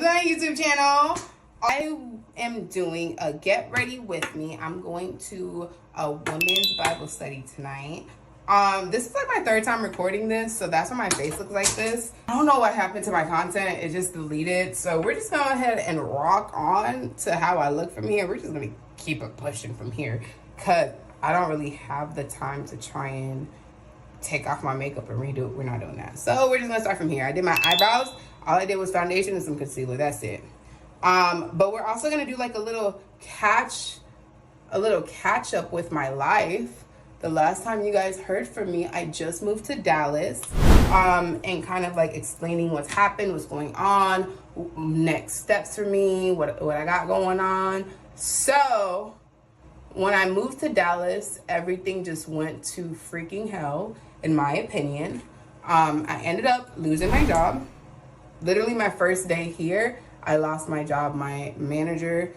to my YouTube channel. I am doing a get ready with me. I'm going to a women's Bible study tonight. This is like my third time recording this, so that's why my face looks like this. I don't know what happened to my content. It just deleted. So we're just going to go ahead and rock on to how I look from here. We're just going to keep it pushing from here because I don't really have the time to try and take off my makeup and redo it. We're not doing that. So we're just going to start from here. I did my eyebrows. All I did was foundation and some concealer. That's it. But we're also going to do like a little catch up with my life. The last time you guys heard from me, I just moved to Dallas, and kind of like explaining what's happened, what's going on, next steps for me, what I got going on. So when I moved to Dallas, everything just went to freaking hell, in my opinion. I ended up losing my job. Literally my first day here, I lost my job. My manager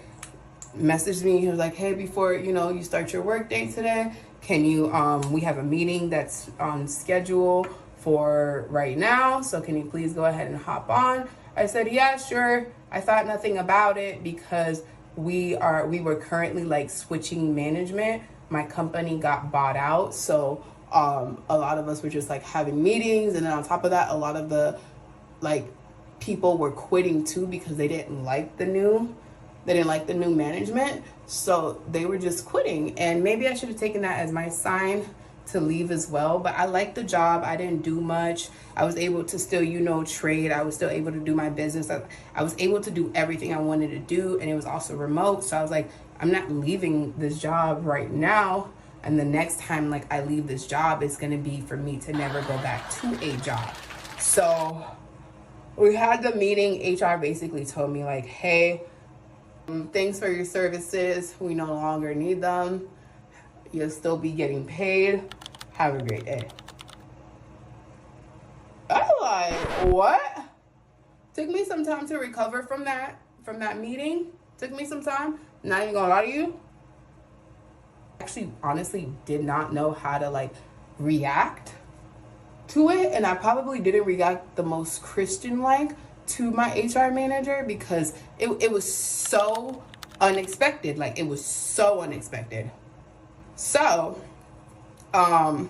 messaged me. He was like, hey, before you start your work day today, can you we have a meeting that's on schedule for right now, so can you please go ahead and hop on? I said, yeah, sure. I thought nothing about it because we were currently like switching management. My company got bought out, so a lot of us were just like having meetings, and then on top of that, a lot of the like people were quitting too because they didn't like the new management, so they were just quitting. And maybe I should have taken that as my sign to leave as well, but I liked the job. I didn't do much. I was able to still trade. I was still able to do my business. I was able to do everything I wanted to do, and it was also remote. So I was like, I'm not leaving this job right now, and the next time like I leave this job, it's gonna be for me to never go back to a job. So we had the meeting. HR basically told me like, hey, thanks for your services. We no longer need them. You'll still be getting paid. Have a great day. I was like, what? Took me some time to recover from that meeting. Took me some time. Not even gonna lie to you. Actually, honestly, did not know how to like react to it, and I probably didn't react the most Christian-like to my HR manager because it was so unexpected. Like, it was so unexpected. So, got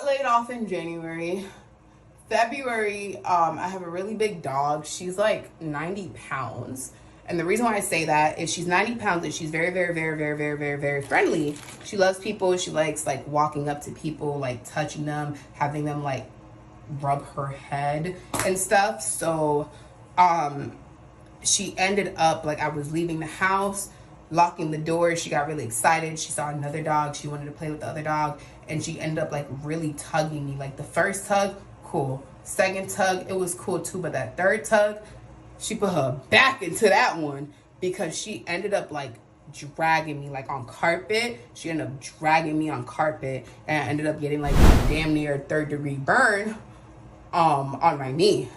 laid off in January. February, I have a really big dog. She's like 90 pounds. And the reason why I say that is she's 90 pounds and she's very, very, very, very, very, very, very friendly. She loves people. She likes like walking up to people, like touching them, having them like rub her head and stuff. So she ended up like, I was leaving the house, locking the door. She got really excited. She saw another dog. She wanted to play with the other dog, and she ended up like really tugging me. Like the first tug, cool. Second tug, it was cool too. But that third tug, she put her back into that one because she ended up like dragging me like on carpet. She ended up dragging me on carpet, and I ended up getting like a damn near 3rd-degree burn on my knee.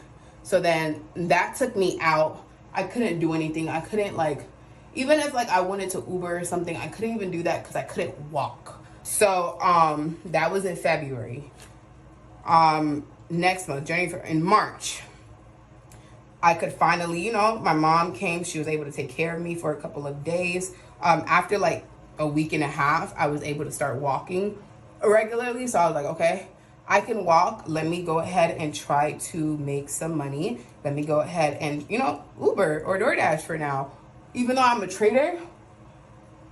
So then that took me out. I couldn't do anything. I couldn't like, even if like I wanted to Uber or something, I couldn't even do that because I couldn't walk. So that was in February. Next month, January, in March, I could finally, my mom came. She was able to take care of me for a couple of days. After like a week and a half, I was able to start walking regularly. So I was like, okay, I can walk. Let me go ahead and try to make some money. Let me go ahead and, Uber or DoorDash for now. Even though I'm a trader,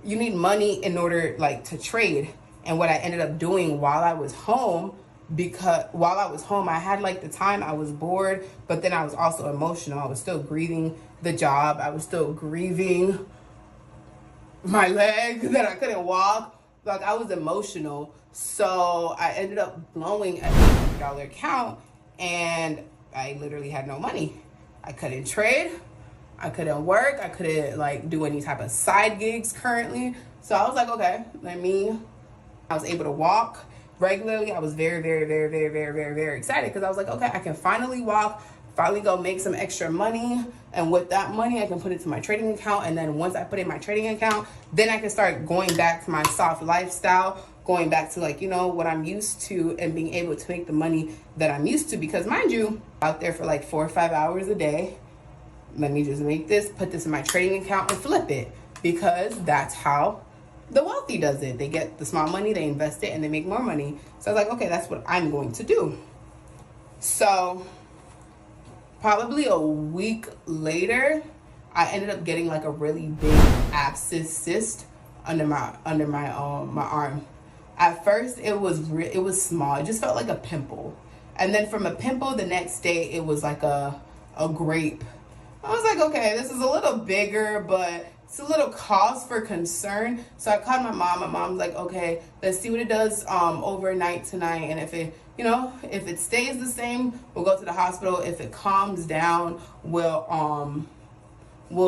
you need money in order like to trade. And what I ended up doing while I was home, I had like the time, I was bored, but then I was also emotional. I was still grieving the job. I was still grieving my leg that I couldn't walk. Like, I was emotional. So I ended up blowing a $800 account, and I literally had no money. I couldn't trade. I couldn't work. I couldn't like do any type of side gigs currently. So I was like, okay, I was able to walk regularly. I was very, very, very, very, very, very, very excited because I was like, okay, I can finally walk, finally go make some extra money. And with that money, I can put it to my trading account. And then once I put it in my trading account, then I can start going back to my soft lifestyle, going back to like, what I'm used to, and being able to make the money that I'm used to. Because mind you, out there for like 4 or 5 hours a day, let me just make this, put this in my trading account and flip it, because that's how the wealthy does it. They get the small money, they invest it, and they make more money. So I was like, okay, that's what I'm going to do. So probably a week later, I ended up getting like a really big abscess cyst under my my arm. At first, it was small. It just felt like a pimple, and then from a pimple, the next day it was like a grape. I was like, okay, this is a little bigger, but it's a little cause for concern. So I called my mom. My mom's like, okay, let's see what it does overnight tonight, and if it, you know, if it stays the same, we'll go to the hospital. If it calms down, we'll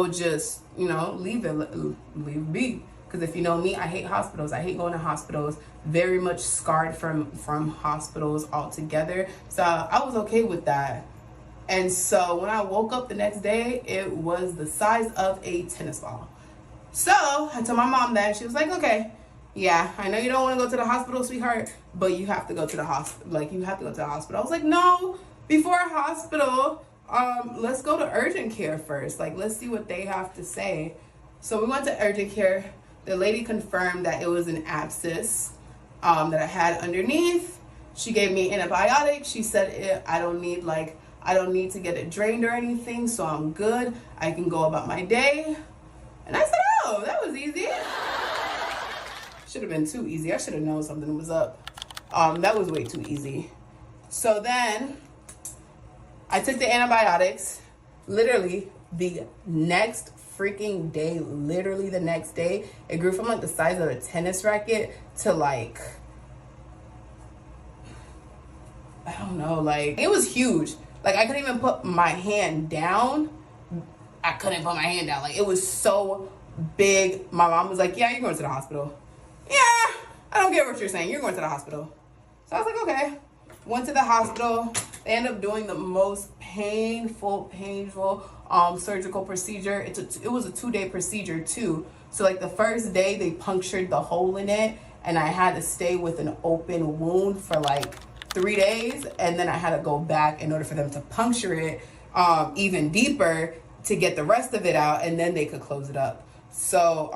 just, you know, leave it be. Because if you know me, I hate hospitals. I hate going to hospitals. Very much scarred from hospitals altogether. So I was okay with that. And so when I woke up the next day, it was the size of a tennis ball. So I told my mom that. She was like, okay, yeah, I know you don't want to go to the hospital, sweetheart, but you have to go to the hospital. Like, you have to go to the hospital. I was like, no, before a hospital, let's go to urgent care first. Like, let's see what they have to say. So we went to urgent care. The lady confirmed that it was an abscess that I had underneath. She gave me antibiotics. She said I don't need to get it drained or anything, so I'm good. I can go about my day. And I said, oh, that was easy. Should have been too easy. I should have known something was up. That was way too easy. So then I took the antibiotics. Literally the next freaking day, literally the next day, it grew from like the size of a tennis racket to like, I don't know, like, it was huge. Like, I couldn't even put my hand down. Like, it was so big. My mom was like, yeah, you're going to the hospital. Yeah, I don't get what you're saying. You're going to the hospital. So I was like, okay. Went to the hospital. They ended up doing the most painful surgical procedure. It was a 2-day procedure too. So like the first day they punctured the hole in it, and I had to stay with an open wound for like 3 days, and then I had to go back in order for them to puncture it even deeper to get the rest of it out, and then they could close it up. So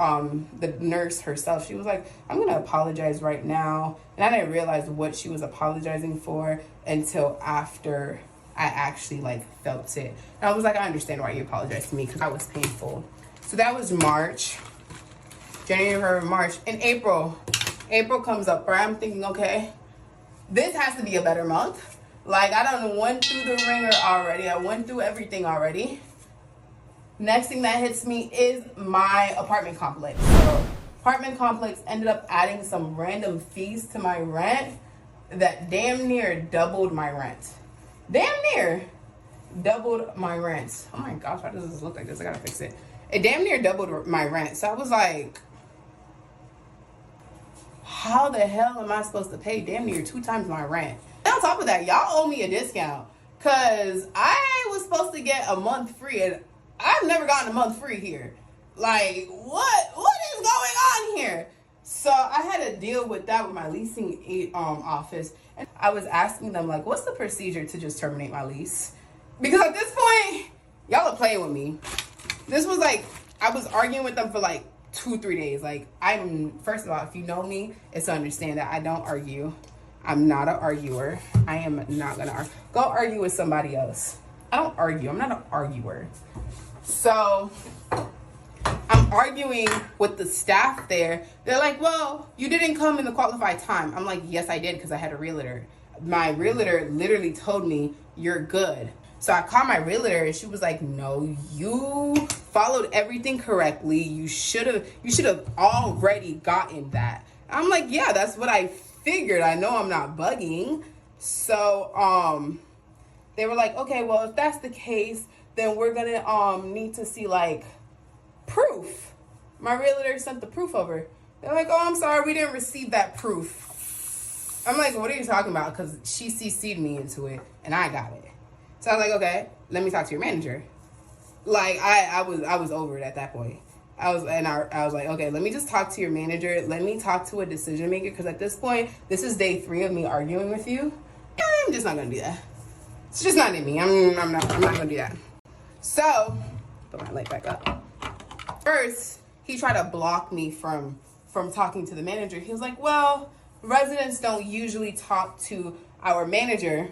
the nurse herself, she was like, I'm gonna apologize right now. And I didn't realize what she was apologizing for until after I actually like felt it. And I was like, I understand why you apologized to me, because I was painful. So that was March, January, February, March. In April comes up, right? I'm thinking, okay, this has to be a better month. Like, I done went through the ringer already. I went through everything already. Next thing that hits me is my apartment complex. So apartment complex ended up adding some random fees to my rent that damn near doubled my rent. Damn near doubled my rent. Oh my gosh, why does this look like this? I gotta fix it. It damn near doubled my rent. So I was like, how the hell am I supposed to pay damn near 2 times my rent? And on top of that, y'all owe me a discount, because I was supposed to get a month free, and I've never gotten a month free here. Like, what is going on here? So I had to deal with that with my leasing office. And I was asking them, like, what's the procedure to just terminate my lease? Because at this point, y'all are playing with me. This was like, I was arguing with them for like 2-3 days. Like, first of all, if you know me, it's to understand that I don't argue. I'm not an arguer. I am not gonna argue. Go argue with somebody else. I don't argue. I'm not an arguer. So I'm arguing with the staff there. They're like, well, you didn't come in the qualified time. I'm like, yes, I did, because I had a realtor. My realtor literally told me, you're good. So I called my realtor, and she was like, no, you followed everything correctly. You should have already gotten that. I'm like, yeah, that's what I figured. I know I'm not bugging. So they were like, okay, well, if that's the case, then we're gonna need to see like proof. My realtor sent the proof over. They're like, oh, I'm sorry, we didn't receive that proof. I'm like, what are you talking about? Because she CC'd me into it, and I got it. So I was like, okay, let me talk to your manager. Like, I was over it at that point. I was like, okay, let me just talk to your manager. Let me talk to a decision maker, because at this point, this is day 3 of me arguing with you. I'm just not gonna do that. It's just not in me. I'm not gonna do that. So Put my light back up. First, he tried to block me from talking to the manager. He was like, well, residents don't usually talk to our manager.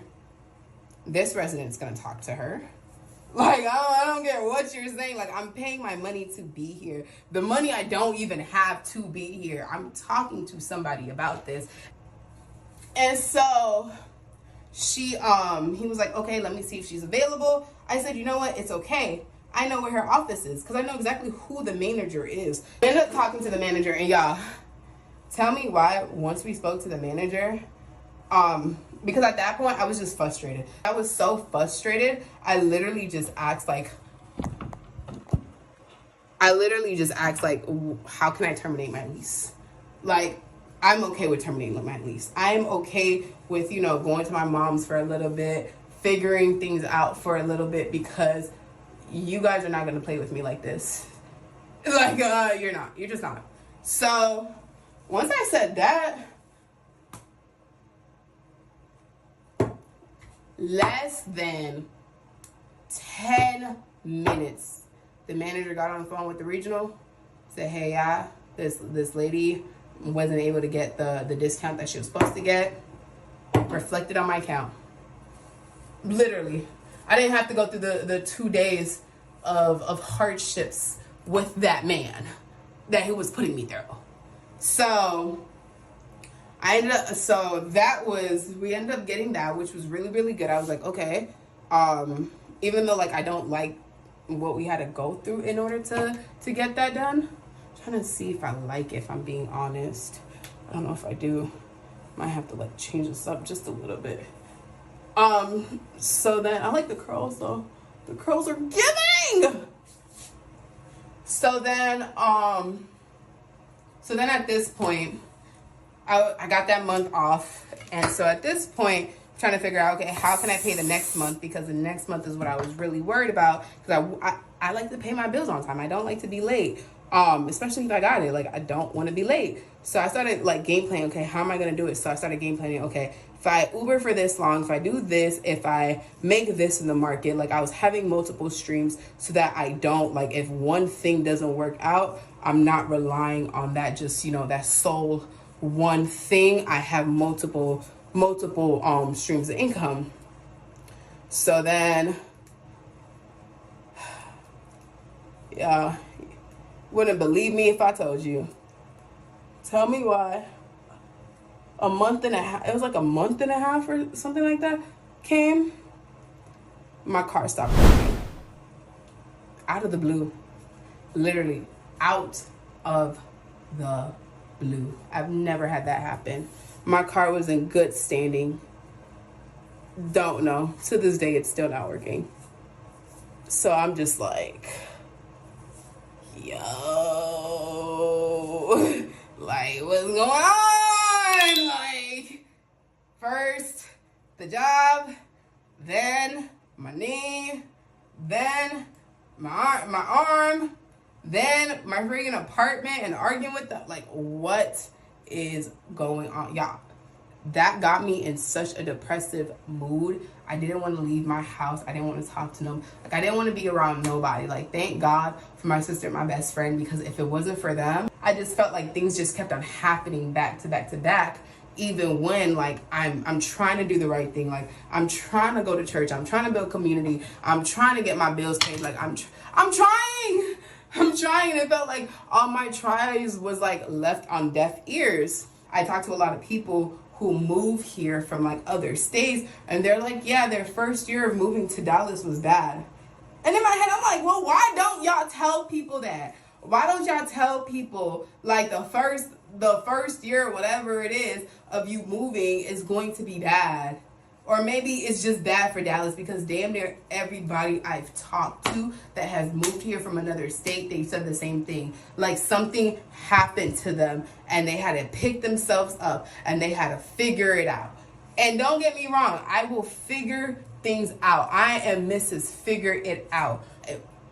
This resident's gonna talk to her. Like, I don't get what you're saying. Like, I'm paying my money to be here. The money I don't even have to be here. I'm talking to somebody about this. And so he was like, okay, let me see if she's available. I said, you know what? It's okay. I know where her office is because I know exactly who the manager is. I ended up talking to the manager, and y'all, tell me why once we spoke to the manager, because at that point I was just frustrated. I was so frustrated. I literally just asked like, how can I terminate my lease? Like, I'm okay with terminating my lease. I'm okay with, going to my mom's for a little bit, figuring things out for a little bit, because you guys are not going to play with me like this. Like, you're not. You're just not. So once I said that, less than 10 minutes, the manager got on the phone with the regional, said, hey, yeah, this lady wasn't able to get the discount that she was supposed to get, reflected on my account. Literally. I didn't have to go through the 2 days of hardships with that man that he was putting me through. So we ended up getting that, which was really, really good. I was like, okay, even though like I don't like what we had to go through in order to get that done. I'm trying to see if I like it, if I'm being honest. I don't know if I do. Might have to like change this up just a little bit. So then I like the curls though. The curls are giving. So then at this point, I got that month off. And so at this point, I'm trying to figure out, okay, how can I pay the next month? Because the next month is what I was really worried about. Because I like to pay my bills on time. I don't like to be late. Especially if I got it. Like, I don't want to be late. So I started like game planning. Okay, how am I going to do it? So I started game planning. Okay, if I Uber for this long, if I do this, if I make this in the market, like I was having multiple streams so that I don't, like, if one thing doesn't work out, I'm not relying on that, just, that sole one thing. I have multiple streams of income. So then, yeah, wouldn't believe me if I told you. Tell me why. A month and a half, it was like a month and a half or something like that, came, my car stopped working. Out of the blue. Literally, out of the blue. I've never had that happen. My car was in good standing. Don't know. To this day, it's still not working. So I'm just like, yo, like, what's going on? Like, first the job, then my knee, then my arm, then my freaking apartment, and arguing with them. Like, what is going on? Y'all, that got me in such a depressive mood. I didn't want to leave my house. I didn't want to talk to them. Like, I didn't want to be around nobody. Like, thank God for my sister and my best friend, because if it wasn't for them, I just felt like things just kept on happening back to back to back. Even when, like, I'm trying to do the right thing. Like, I'm trying to go to church. I'm trying to build community. I'm trying to get my bills paid. Like, I'm trying. And it felt like all my tries was like left on deaf ears. I talked to a lot of people who move here from like other states, and they're like, yeah, their first year of moving to Dallas was bad. And in my head, I'm like, well, why don't y'all tell people that? Why don't y'all tell people like the first year, whatever it is, of you moving is going to be bad? Or maybe it's just bad for Dallas, because damn near everybody I've talked to that has moved here from another state, they said the same thing. Like, something happened to them and they had to pick themselves up and they had to figure it out. And don't get me wrong, I will figure things out. I am Mrs. Figure It Out.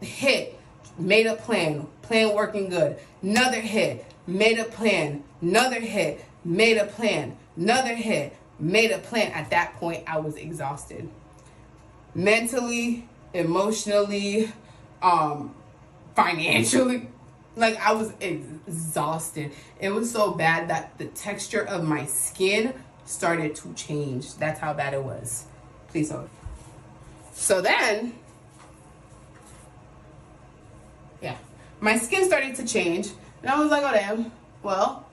Hit, made a plan working good. Another hit, made a plan. Another hit, made a plan. Another hit, made a plan. At that point, I was exhausted. Mentally, emotionally, financially. Like, I was exhausted. It was so bad that the texture of my skin started to change. That's how bad it was. Please hold. So then, yeah, my skin started to change. And I was like, oh, damn. Well,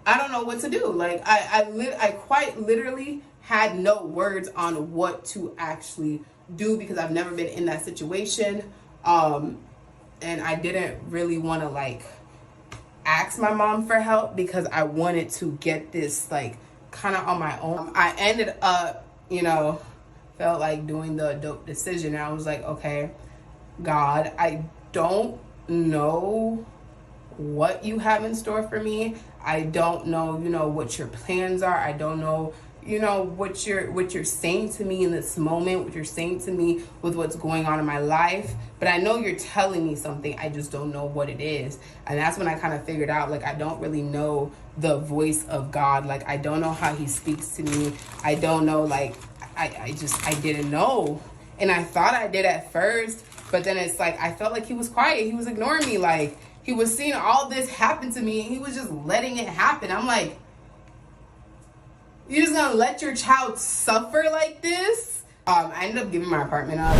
I don't know what to do. Like, I quite literally had no words on what to actually do because I've never been in that situation. And I didn't really want to like ask my mom for help because I wanted to get this like kind of on my own. I ended up, felt like doing the adult decision. And I was like, okay, God, I don't know what you have in store for me. I don't know, what your plans are. I don't know, what you're saying to me in this moment, what you're saying to me with what's going on in my life. But I know you're telling me something. I just don't know what it is. And that's when I kind of figured out, like, I don't really know the voice of God. Like, I don't know how he speaks to me. I don't know, like, I didn't know. And I thought I did at first, but then it's like, I felt like he was quiet. He was ignoring me. Like, he was seeing all this happen to me and he was just letting it happen. I'm like, you're just gonna let your child suffer like this? I ended up giving my apartment up.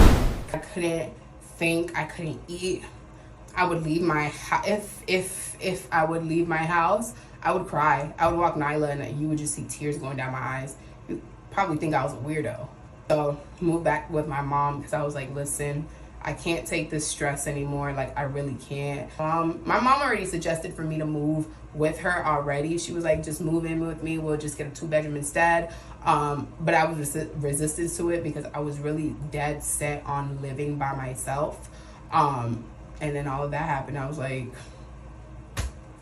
I couldn't think, I couldn't eat. I would leave my house. If I would leave my house, I would cry. I would walk Nyla and you would just see tears going down my eyes. You'd probably think I was a weirdo. So moved back with my mom because I was like, listen, I can't take this stress anymore. Like, I really can't. My mom already suggested for me to move with her already. She was like, just move in with me. We'll just get a 2-bedroom instead. But I was resistant to it because I was really dead set on living by myself. And then all of that happened. I was like,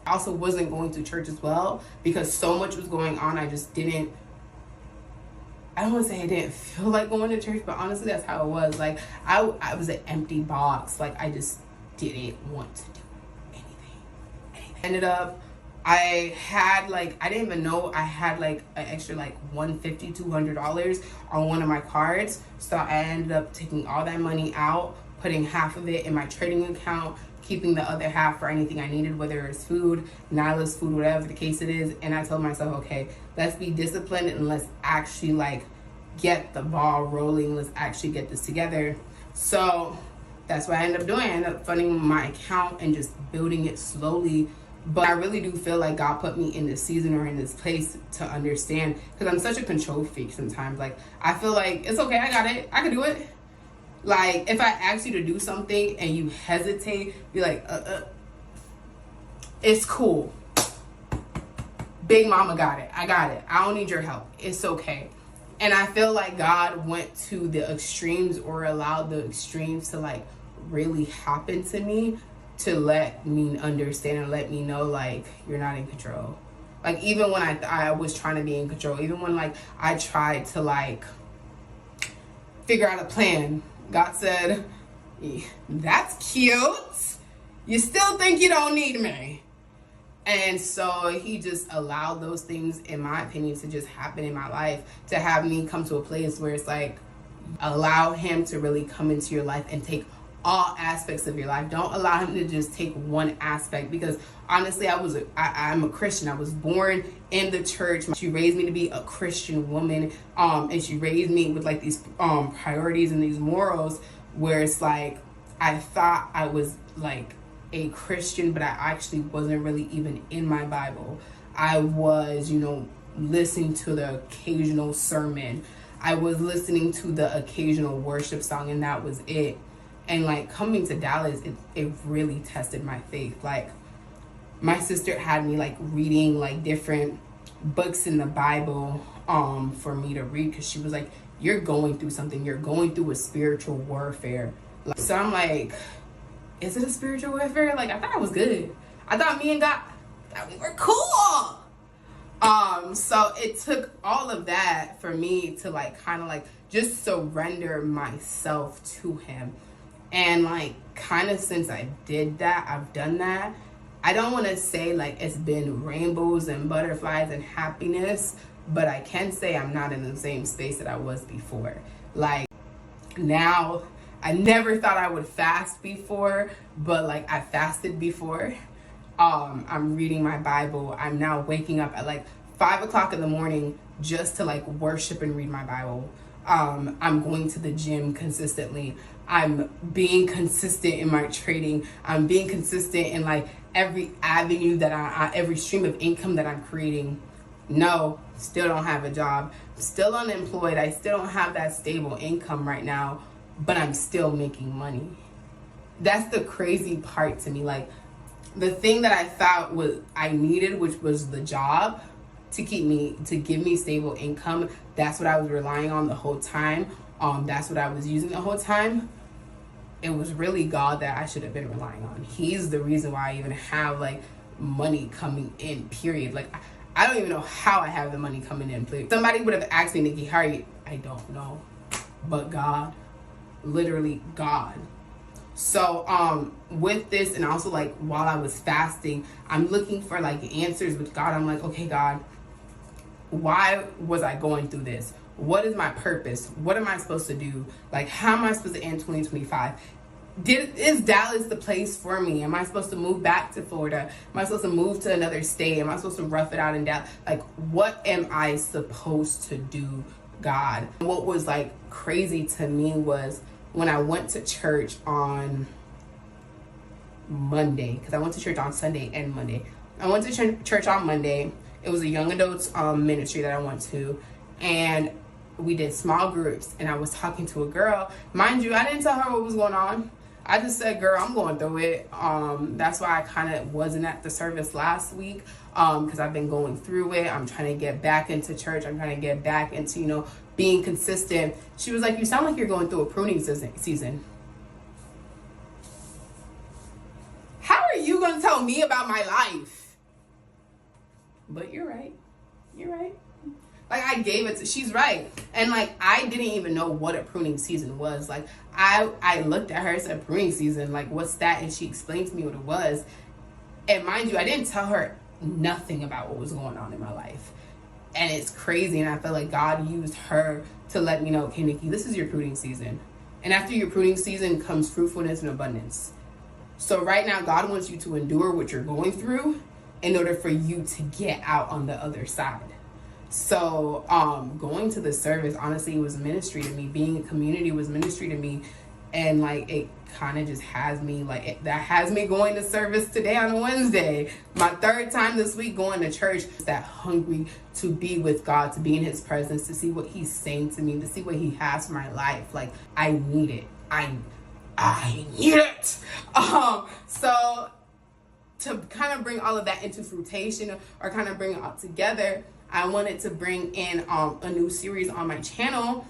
I also wasn't going to church as well because so much was going on. I just didn't, I don't want to say I didn't feel like going to church, but honestly, that's how it was. Like, I was an empty box. Like, I just didn't want to do anything. Ended up, I didn't even know I had like an extra like $150, $200 on one of my cards. So I ended up taking all that money out, putting half of it in my trading account, keeping the other half for anything I needed, whether it's food, Nyla's food, whatever the case it is. And I told myself, okay, let's be disciplined and let's actually like get the ball rolling. Let's actually get this together. So that's what I ended up doing. I ended up funding my account and just building it slowly. But I really do feel like God put me in this season or in this place to understand, because I'm such a control freak sometimes. Like, I feel like it's okay, I got it, I can do it. Like, if I ask you to do something and you hesitate, be like, it's cool. Big mama got it. I got it. I don't need your help. It's okay. And I feel like God went to the extremes or allowed the extremes to like really happen to me to let me understand and let me know like you're not in control. Like, even when I was trying to be in control, even when like I tried to like figure out a plan, God said, that's cute. You still think you don't need me. And so he just allowed those things, in my opinion, to just happen in my life, to have me come to a place where it's like, allow him to really come into your life and take all aspects of your life. Don't allow him to just take one aspect, because honestly, I'm a Christian. I was born in the church. She raised me to be a Christian woman, and she raised me with like these priorities and these morals, where it's like I thought I was like a Christian, but I actually wasn't really even in my Bible. I was, listening to the occasional sermon. I was listening to the occasional worship song, and that was it. And like coming to Dallas, it really tested my faith. Like, my sister had me like reading like different books in the Bible for me to read, because she was like, you're going through something. You're going through a spiritual warfare. Like, so I'm like, is it a spiritual warfare? Like, I thought I was good. I thought me and God, that we were cool. So it took all of that for me to like kind of like just surrender myself to him. And like kind of since I did that, I've done that. I don't want to say like it's been rainbows and butterflies and happiness, but I can say I'm not in the same space that I was before. Like, now I never thought I would fast before, but like I fasted before. I'm reading my Bible. I'm now waking up at like 5 o'clock in the morning just to like worship and read my Bible. I'm going to the gym consistently. I'm being consistent in my trading. I'm being consistent in like every avenue that every stream of income that I'm creating. No, still don't have a job. Still unemployed. I still don't have that stable income right now, but I'm still making money. That's the crazy part to me. Like, the thing that I thought I needed, which was the job to give me stable income, that's what I was relying on the whole time. That's what I was using the whole time. It was really God that I should have been relying on. He's the reason why I even have like money coming in, period. Like, I don't even know how I have the money coming in, please. Somebody would have asked me, Nikki, how are you? I don't know. But God, literally God. So with this, and also like while I was fasting, I'm looking for like answers with God. I'm like, okay, God, why was I going through this? What is my purpose? What am I supposed to do? Like, how am I supposed to end 2025? Is Dallas the place for me? Am I supposed to move back to Florida? Am I supposed to move to another state? Am I supposed to rough it out in Dallas? Like, what am I supposed to do, God? What was like crazy to me was when I went to church on Monday, because I went to church on Sunday and Monday. I went to church on Monday. It was a young adults ministry that I went to, and we did small groups, and I was talking to a girl. Mind you, I didn't tell her what was going on. I just said, girl, I'm going through it. That's why I kind of wasn't at the service last week, because I've been going through it. I'm trying to get back into church. I'm trying to get back into, being consistent. She was like, you sound like you're going through a pruning season. How are you going to tell me about my life? But you're right. You're right. Like, I gave it to, she's right. And like, I didn't even know what a pruning season was. Like, I looked at her and said, pruning season, like, what's that? And she explained to me what it was. And mind you, I didn't tell her nothing about what was going on in my life. And it's crazy. And I feel like God used her to let me know, okay, Nikki, this is your pruning season. And after your pruning season comes fruitfulness and abundance. So right now, God wants you to endure what you're going through in order for you to get out on the other side. So going to the service, honestly, was ministry to me. Being in community was ministry to me. And like, it kind of just has me like, that has me going to service today on a Wednesday. My third time this week going to church. That hungry to be with God, to be in his presence, to see what he's saying to me, to see what he has for my life. Like, I need it. I need it. So to kind of bring all of that into fruition, or kind of bring it all together, I wanted to bring in a new series on my channel.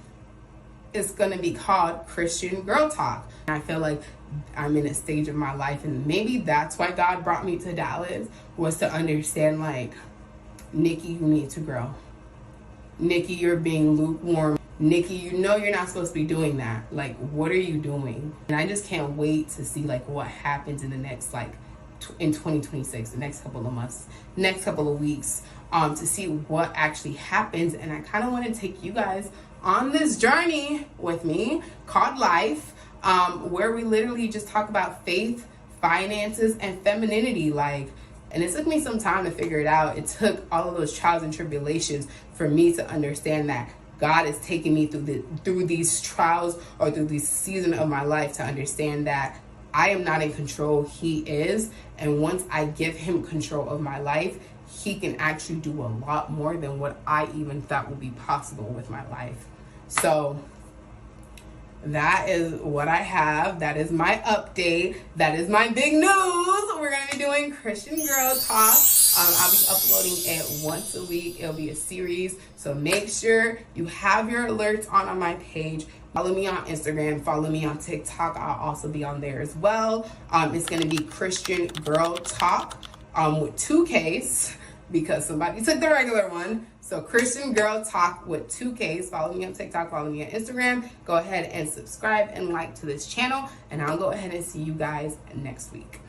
It's going to be called Christian Girl Talk. I feel like I'm in a stage of my life, and maybe that's why God brought me to Dallas, was to understand, like, Nikki, you need to grow. Nikki, you're being lukewarm. Nikki, you're not supposed to be doing that. Like, what are you doing? And I just can't wait to see like what happens in the next, like, in 2026, the next couple of months, next couple of weeks, to see what actually happens. And I kind of want to take you guys on this journey with me called life, where we literally just talk about faith, finances, and femininity. Like, and it took me some time to figure it out. It took all of those trials and tribulations for me to understand that God is taking me through these trials, or through this season of my life, to understand that I am not in control. He is. And once I give him control of my life, he can actually do a lot more than what I even thought would be possible with my life. So that is what I have. That is my update. That is my big news. We're going to be doing Christian Girl Talk. I'll be uploading it once a week. It'll be a series. So make sure you have your alerts on my page. Follow me on Instagram. Follow me on TikTok. I'll also be on there as well. It's going to be Christian Girl Talk with 2 Ks, because somebody took the regular one. So Christian Girl Talk with 2 Ks. Follow me on TikTok. Follow me on Instagram. Go ahead and subscribe and like to this channel. And I'll go ahead and see you guys next week.